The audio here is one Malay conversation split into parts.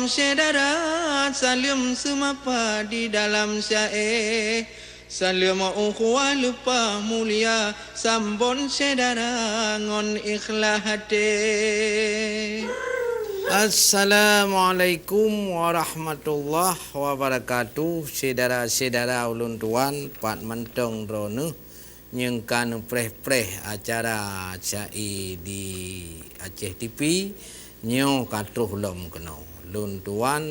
saudara salim semapa di dalam syair salim ukhuwah lupa mulia sambon saudara ngon ikhlas hati. Assalamualaikum warahmatullahi wabarakatuh. Saudara-saudara ulun tuan pat mentong drone nhưng kan preh-preh acara cai di Aceh TV nyo katruh lom keno. Ulun tuan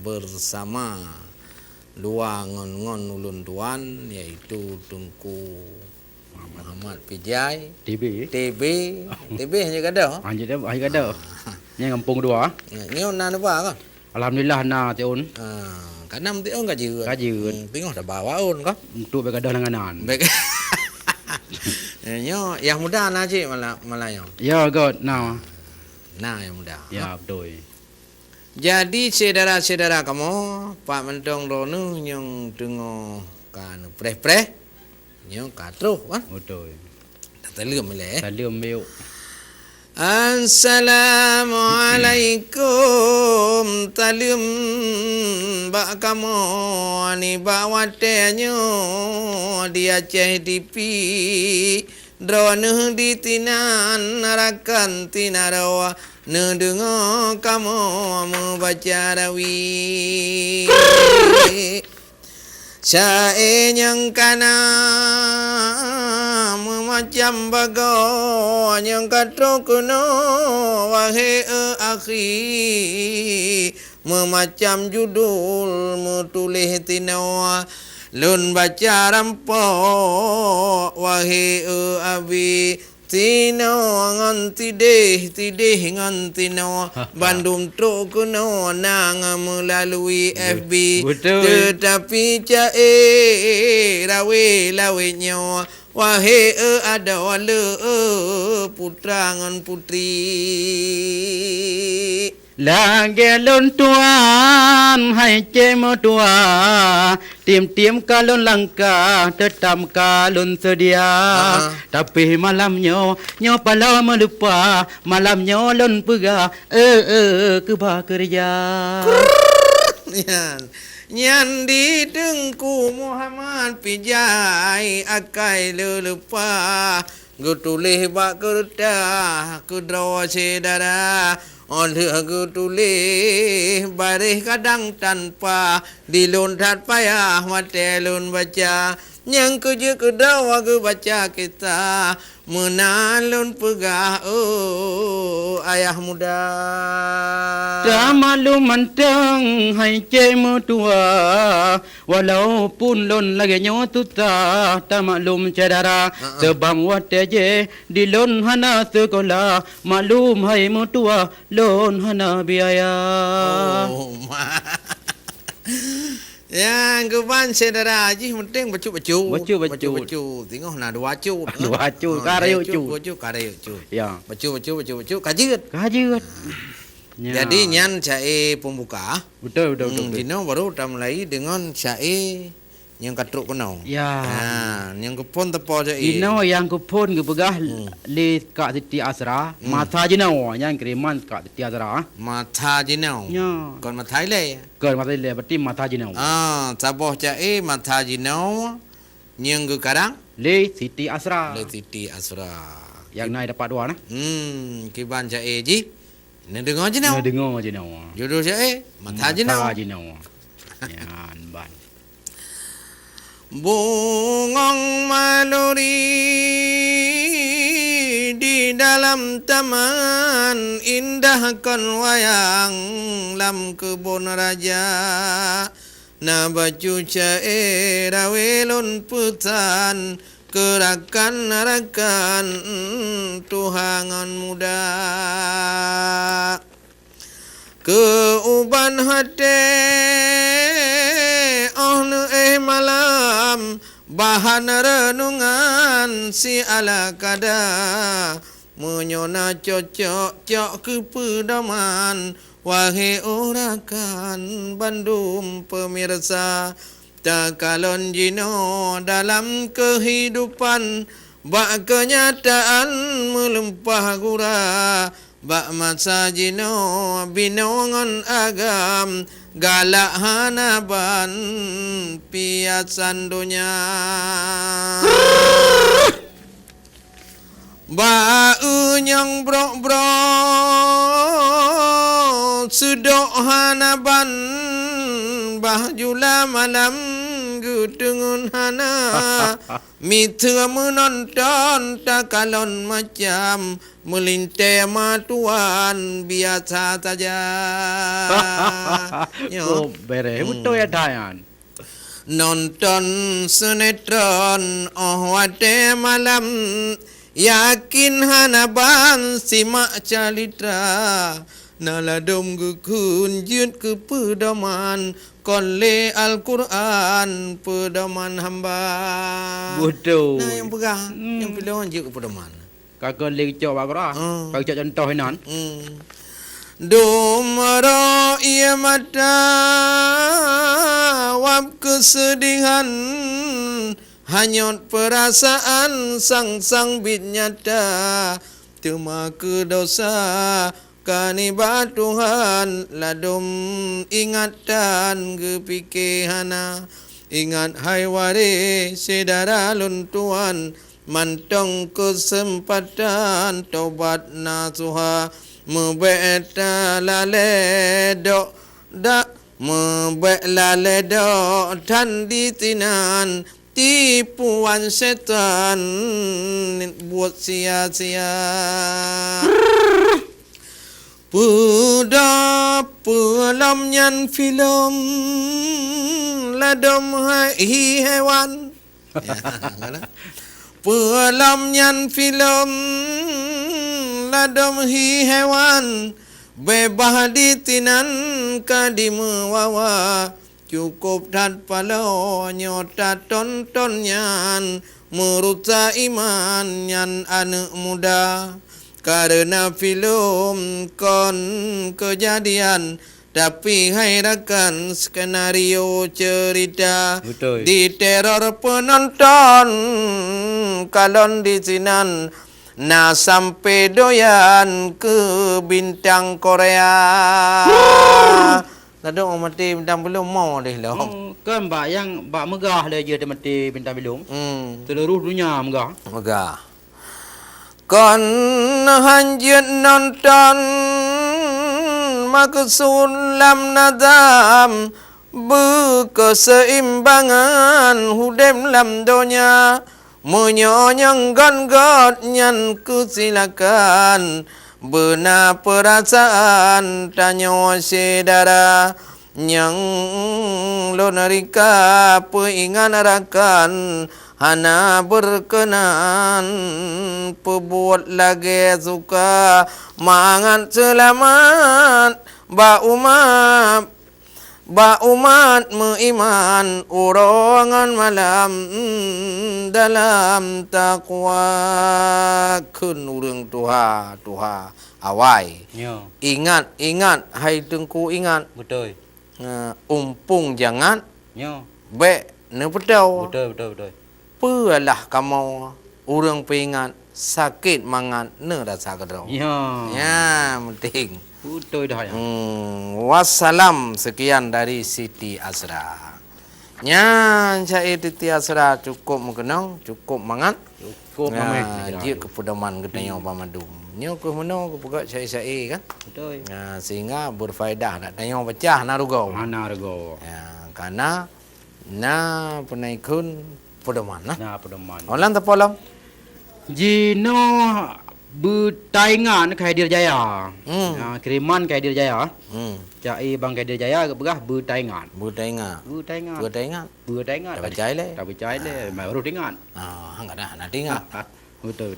bersama dua ngon-ngon ulun tuan iaitu Tunku Muhammad Pijai TB hanya kada. Hanya kada. Yang kampung dua. Nyo na apa kan? Alhamdulillah na tiun. Kanam tiun ka jieu. Tengok dah bawaun ka. Untuk begadah langanan. Baik. Nyo yang muda na cik malah yang. Ya god na. Nah yang muda. Ya betul. Jadi saudara-saudara kamu Pak Mentong Ronu yang dengar kan preh-preh nyo katruh kan? Betul. Talim le. Talim meu. Assalamualaikum talim bak kamu ni bawatenyo di Aceh TV drone di tinan narakan tinarawa nedengo kamu membaca rawi Syair yang kana memacam bago yang katro kuno wahai akhi memacam judul metulis tinawa lun baca rampo wahai abi tino nganti tidih nganti no Bandung tu kuno nang melalui FB tetapi cae rawe nyo wahai ada wala putra ngan putri Lagi lun tuan hai cemo tua tim kalun langkah tetam kalun sedia tapi malamnya nyo pala melupa malamnya lun pega ke kerja Nyan di Tengku Muhammad Pijai akai lupa gutulih bak kerta kudrawa sedara oleh aku tulis baris kadang tanpa diluntat payah mata lun baca yang kerja kedawa ke baca kita menalun pegah ayah muda dah malu manteng hai cemo tua walaupun lon lagi nyotu tak maklum cadara sebab wate je di lon hana sekolah maklum hai mutua lon hana biaya yang keban saudara haji penting baju tengok nak dua cu karayu cu ya baju kajut jadi nyan cai pembuka betul dino baru dah mulai dengan cai yang katruk kenau ya yang kepon tepo cai dino yang kepon ke begah le Kak Siti Asra mata jinau yang kiriman Kak Siti Asra mata jinau ya kon mata le berarti mata jinau taboh cai mata jinau yang ke karang le Siti Asra yang naik dapat dua nah kiban cai ji dengar jinau judul cai mata jinau ya ban Bungong maluri di dalam taman indah kon wayang lam kebun raja na baju cae rawelun putan kerakan tuhangan muda keuban hati malam bahan renungan si ala kada menyona cocok ke pedaman wahai orakan Bandung pemirsa tak kalon jino dalam kehidupan bak kenyataan melempah gura Bak masajino binongon agam galak hanaban piasan dunya. Ba unyang bro sudok hanaban bah jula malam gutungun hana mitra menonton takalon macam melinte matuan biasa saja. Oh, bere betul ya dayan. Nonton sinetron wate malam yakin hanaban simak calitra naladom gukun jut ke pedoman konle Al-Quran pedoman hamba. Betul. Nah yang pegah yang pedoman jut ke pedoman. Kakak lecok bakra. Kau cak contoh inan. Dumro ia mata wab kesedihan hanyut perasaan sang bit nyata tema kedosa kanibat Tuhan ladum ingatan kepikihana ingat hai wari sedara luntuan mantong kesempatan tobat nasuha mebeta laledo dak mebela ledo tan ditinan tipuan setan buat sia-sia. Puda pelam nyan film ladom hi hewan. Pelam nyan film ladom hi hewan bebah ditinan kadimu wawa cukup dat palo nyota tonton nyan merusak iman nyan anak muda karena film kon kejadian tapi hairakan skenario cerita. Betul. Di teror penonton kalon di sinan na sampai doyan ke bintang Korea. Lalu orang mati bintang belum mau deh lah. Kan mbak yang mbak megah lah je dia mati bintang belum. Seluruh dunia megah. Megah. Kon hanjut nonton maksud lam nadam berkeseimbangan hudem lam donya menyonyong gon-got nyan kusilakan benar perasaan tanyo sedara yang lonarika peingan arakan hana berkenan pebuat lagi suka mangan selamat ba umat meiman urongan malam dalam takwa kun urang Tuha awai. Ya. Ingat hai tengku ingat. Betul. Umpung jangan Ya. be ne pedau. Betul. Pelah kamu urang peingat sakit mangan ne rasa kedau. Ya, penting. Betul dah ya. Wassalam, sekian dari Siti Azra. Nya cai Siti Azra cukup mengenang, cukup mangat. Cukup mamai. Dia kepedaman gedanya pamadum. Nya ke mana ke pegak cai kan? Betul. Sehingga berfaedah nak tanya pecah narugau. Mana rego. Ya, karena na penaikun pedoman nah. Nah, pedoman. Orang terpolam. Jino bertaingan ke Hadir Jaya. Kiriman ke Hadir Jaya. Cai Bang Hadir Jaya ke begah bertaingan. Bertaingan. Bertaingan. Tak percaya le. Tak percaya le. Baru tingan. Enggak dah nak tingan. Betul.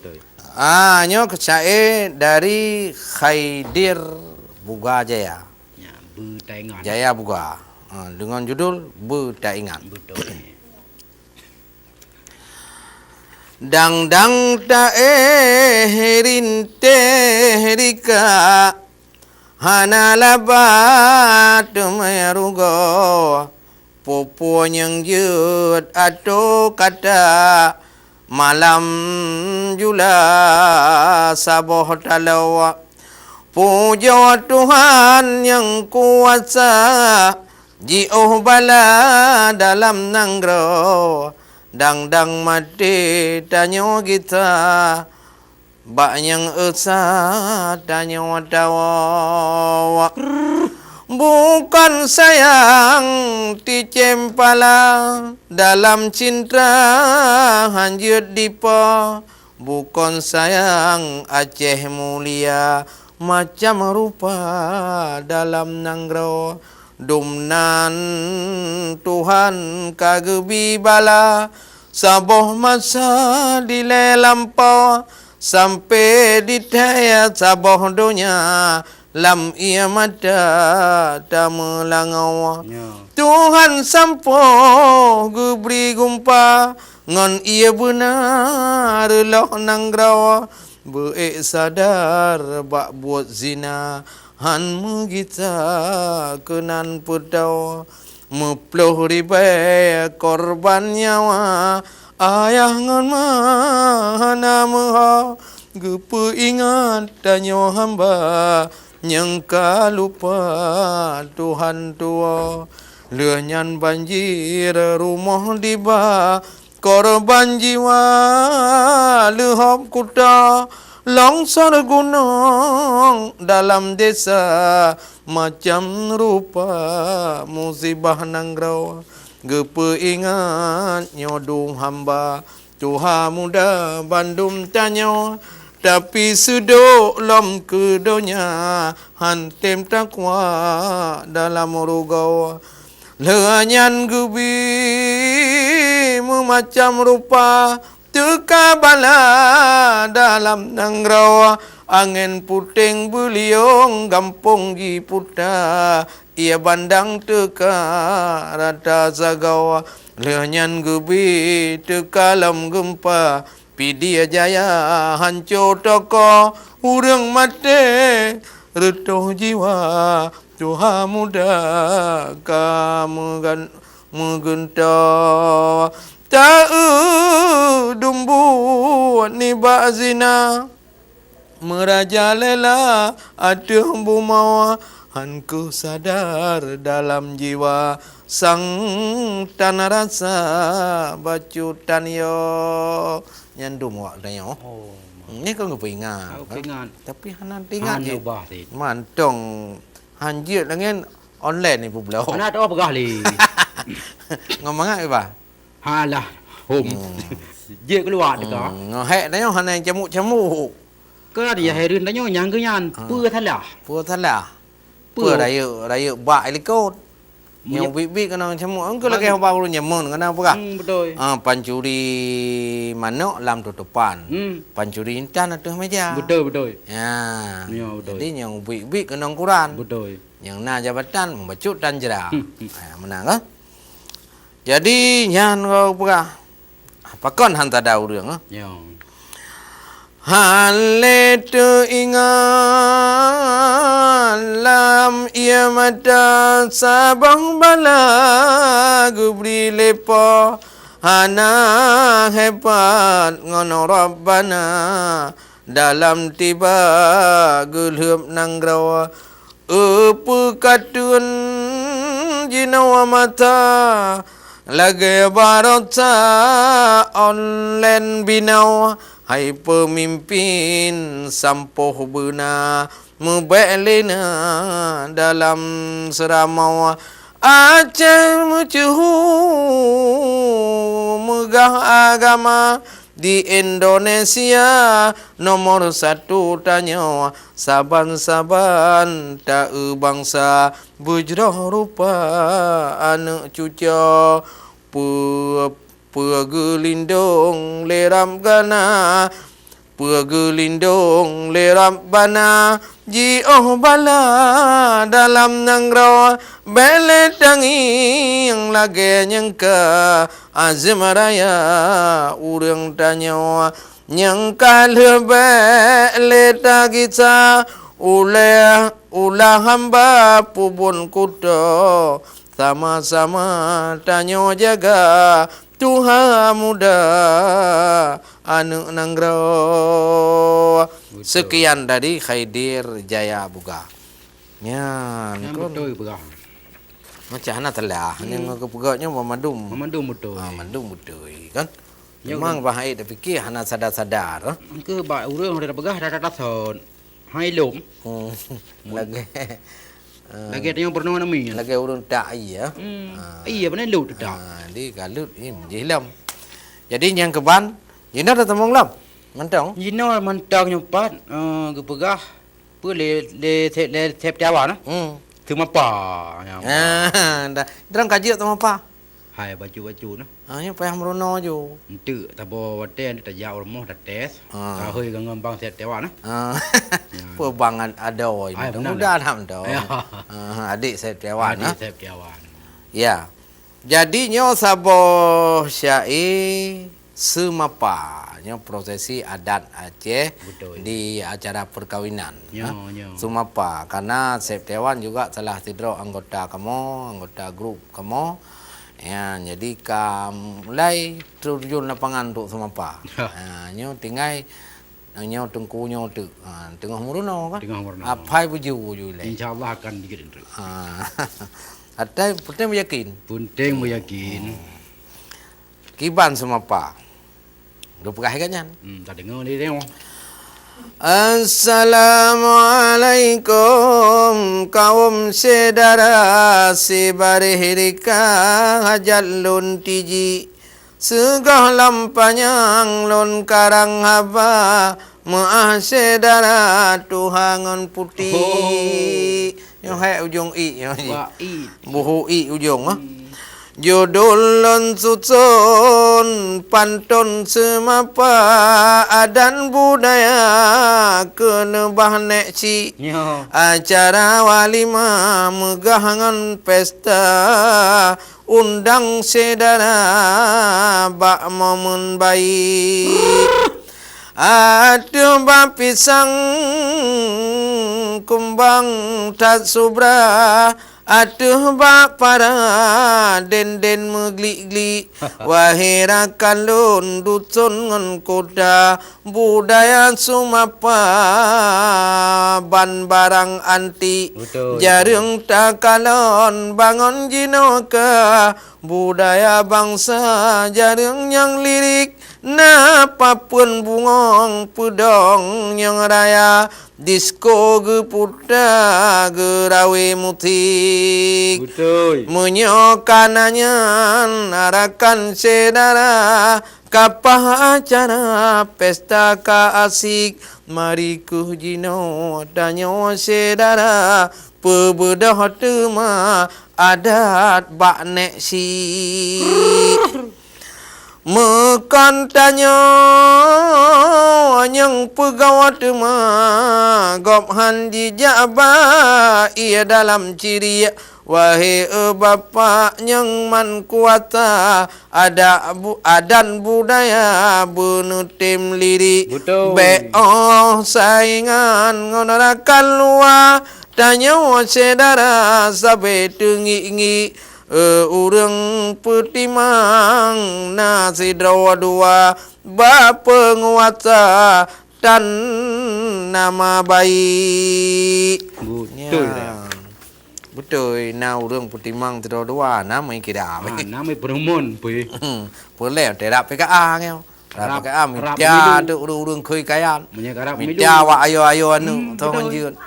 Nyo cai dari Hadir Buga Jaya. Ya, bertaingan. Jaya Buga. Dengan judul Bertaingan. Betul. Dang ta herinte herika hanalabat merugo popo yang jut atau kata malam jula saboh talawa Puja Tuhan yang kuasa, ji'uh bala dalam nanggro. Dang-dang mati tanya kita, bak yang esa tanya tawa. Bukan sayang ti cempala, dalam cinta hanjut dipa. Bukan sayang Aceh mulia, macam rupa dalam nanggro. Dumnan Tuhan kagebi bala, saboh masa dilelampau. Sampai di daya saboh dunia, lam ia mata tak melangau. Tuhan sampo gubri gumpa, ngon ia benar loh nanggraw. Beek sadar bak buat zina, han megita kenan pedau. Meploh ribai korban nyawa, ayah ngon mana meha. Gepe ingat tanya hamba, nyangka lupa Tuhan tua. Lenyan banjir rumah diba, korban jiwa lehap kuta. Longsor gunung dalam desa, macam rupa musibah nanggrau. Gepe ingat nyodung hamba, Tuhan muda Bandung tanya. Tapi sedok lom ke dunia, hantem takwa dalam rugau. Lenyan gubi macam rupa, teka bala dalam nangrau. Angin puting beliung gampung di puta, ia bandang teka rata zagau. Lenyan gubi teka lam gempa, Pidia jaya hancur toko, urang mati retuh jiwa. Tuhan muda kamu megenta. Tak dumbu ni bak zina, merajalela ada bumawa. Hanku sadar dalam jiwa, sang tanah rasa bacutan yo. Nyandum wak dah yo. Ni kau ngapa ingat? Aku ingat. Tapi hanan ingat je. Ubah ti. Mantong hanjut dengan online ni pula. Mana ada apa kali? Ngomong ngak ba? Halah, home. Je keluar dekat. Ngahek dah yo hanan camuk-camuk. Ke dia herin dah nyo nyang ke nyan. Pu thalah. Pu thalah. Pu raya bak likot. Yang bibik kena camuk. Engkau lagi apa perlu nyamun kena apa kah? Betul. Pancuri manok lam tutupan. Pancuri intan atas meja. Betul. Ya. Ya, betul. Jadi yang bibik kena Quran. Betul. Yang na jabatan membacut dan jerah. Menang kan? Jadi nyan kau apa? Apa kon hantar dah urang? Ya. Hale tu ingat lam ia mata sabang bala gubri lepa. Hana hebat ngono Rabbana dalam tiba gulhub nanggrawa. Apa katun jinawa mata lagi barota online binau. Hai pemimpin sampoh bena mebelena dalam seramau. Aceh mecuhu megah agama di Indonesia nomor satu tanya. Saban-saban tak bangsa bujrah rupa anak cuca. Pegelindung leram gana, pegelindung leram bana. Jioh bala dalam nangrau, bele tangi yang lagi nyangka. Azim raya urang tanya, nyangka lebih leta kita. Ulah hamba pubun kuda, sama-sama tanyo jaga Tuhan muda anu nanggro. Sekian dari Khaidir Jaya Buga. Nyan Yang kon betul begah. macam mana telah yang kepegaknya memadum. Memandung betul. Mandum betul kan. Ya, Memang bahaya dah fikir hana sadar-sadar. Ke ba urang dah begah dah son. Hai lum. Lagi Lagi ada yang pernah nami. lagi urang tak iya. Iya benar lu tak. Di kalut jilam. Jadi yang keban, jina dah temung lam. Mantong. Jino mantang nyupat ke begah. Pu le tep Jawa na. Cuma pa. Dah. Dalam kaji tak apa. Hai baju-baju na. Nya payah merono jo. Itu tabo wate ta jauh rumah ta tes. Ta hơi ngam bang set Jawa na. Perbangan ada oi. Ai, benar Mudah dah dah. Ya. Adik saya Dewan Di tep Jawa. Ya. Jadinya sabo syai semapa nya prosesi adat Aceh Betul. di acara perkawinan. Nyo nyo. Sumapa karena Sep Dewan juga telah tidro anggota kamu, anggota grup kamu. Ya, jadi mulai terjun lapangan untuk Sumapa. Nyo tinggal nyo tengkunyo tu. Tengah muruno kan. Tengah muruno. Apa buju le. Insyaallah akan dikirim tu. Ada penting yakin. Penting meyakin. Kiban Sumapa. Dua pegah kan? Tak dengar ni tengok. Assalamualaikum kaum saudara sibarihirika hajalun tiji segah lampanyang lon karang haba maah saudara tuhangan putih. Yang hai ujung i yang i. buhu i ujung Jodolon susun pantun semapa adan budaya kenebah nekci acara walima megahangan pesta undang sedara bak momen baik aduh bak pisang kumbang tak subra aduh bak para den megli-gli wahirakan lun dusun ngon koda budaya Sumapa ban barang anti jarang takalon bangun jinoka budaya bangsa jarang yang lirik napapun bungong pudong yang raya disko gepuda gerawe mutik menyokananya narakan sedara kapah acara pesta ka asik mari ku jino danyo sedara pebedah tema adat bak nek si mekan tanya yang pegawat gop handi jaba ia dalam ciri wahai bapa yang man kuata ada adan budaya benutim liri be saingan ngonorakan luar tanya sedara sabe tengi urang petimang nasi dua bapa nguasa dan nama baik betul na urang petimang dua nama kira nama perumun pi boleh tidak PKA ngeo PKA media tu urang khơi kayan media wa ayo anu tong anjun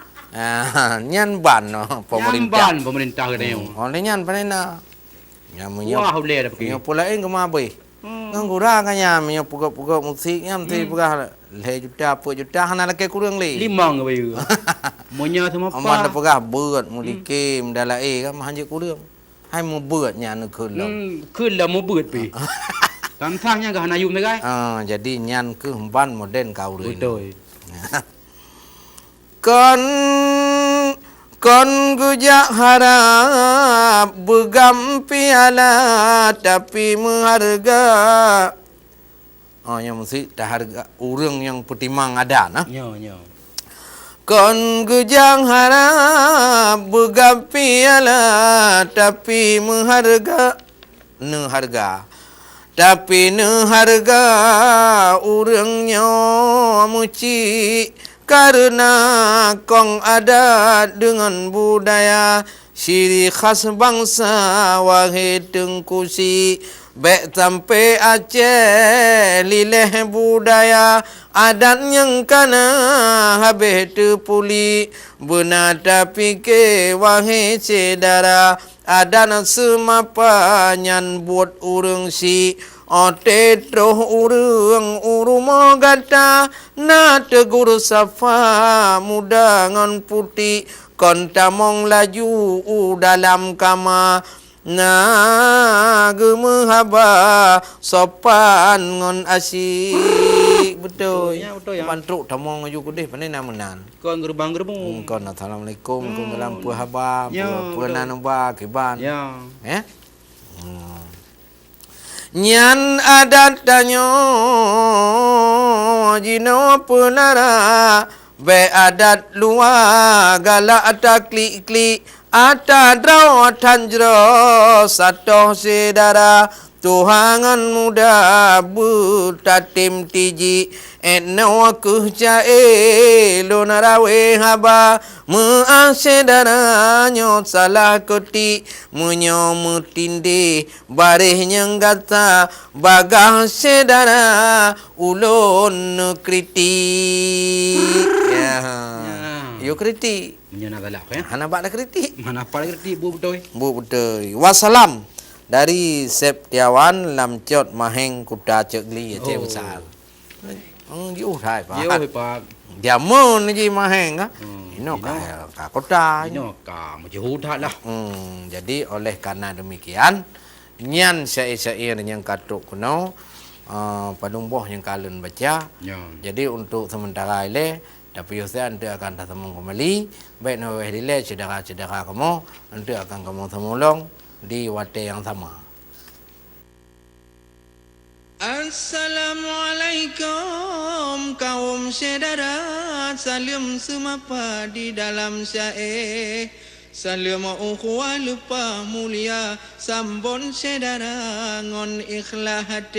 nyan ban pemerintah kena oleh nyan panena nya menyo wah boleh dah pergi menyo pula ing kemabe ngura kanya menyo puga musik nyam ti puga le juta hana lake kurang le limang bayu monya semua apa aman puga beut mulike mdalae kan hanje kurang hai mu beut nya nu keun lah mu beut pi tantangnya gak hana yum gai jadi nyan ke ban moden kau betul Kon gujak harap begam piala tapi mengharga. Yang mesti dah harga urang yang petimang ada nah. Nyo. Kon gejang harap bergapialah tapi harga tapi harga urangnya muci karena kong adat dengan budaya ciri khas bangsa wahai tengkusi baik sampai Aceh lileh budaya adat yang kana habis terpuli benar tapi ke wahai sedara adat semapa nyan buat urang si ote troh urang urumo gata na tegur safa mudangan putih kon tamong laju dalam kama na gemehaba sopan ngon asyik betul ya betul ya mantruk tamong aju kudih pandai namenan kon gerbang-gerbang kon assalamualaikum kum dalam pu haba Ya, pu nanamba kiban ya nyan adat danyo jino punara be adat luar galak ata klik ata draw tanjro satoh sedara tuhangan muda butatim tiji eno kuhja lonarawe haba muasedara nyo salah koti munyo mutinde bareh nyanggata bagah sedara ulon kriti ya yo kriti menyana galak ya hana bak kriti mana apa lagi bu betul wassalam dari Septiawan Lamciot Maheng Kuda Cegli ya cek besar. Yu thai pak. Yo pak. Dia mun ji Maheng ah. Ino ka kota. Ino ka macam hudat lah. Jadi oleh karena demikian nyan syair-syair yang katuk kuno padumboh yang kalun baca. Ya. Jadi untuk sementara ini tapi saya nanti akan datang kembali. Baik naweh dile cedera-cedera kamu nanti akan kamu temulung di wate yang sama. Assalamualaikum kaum saudara, salam semapa di dalam syair. Salam ukhuwah lupa mulia, sambon saudara ngon ikhlas hati.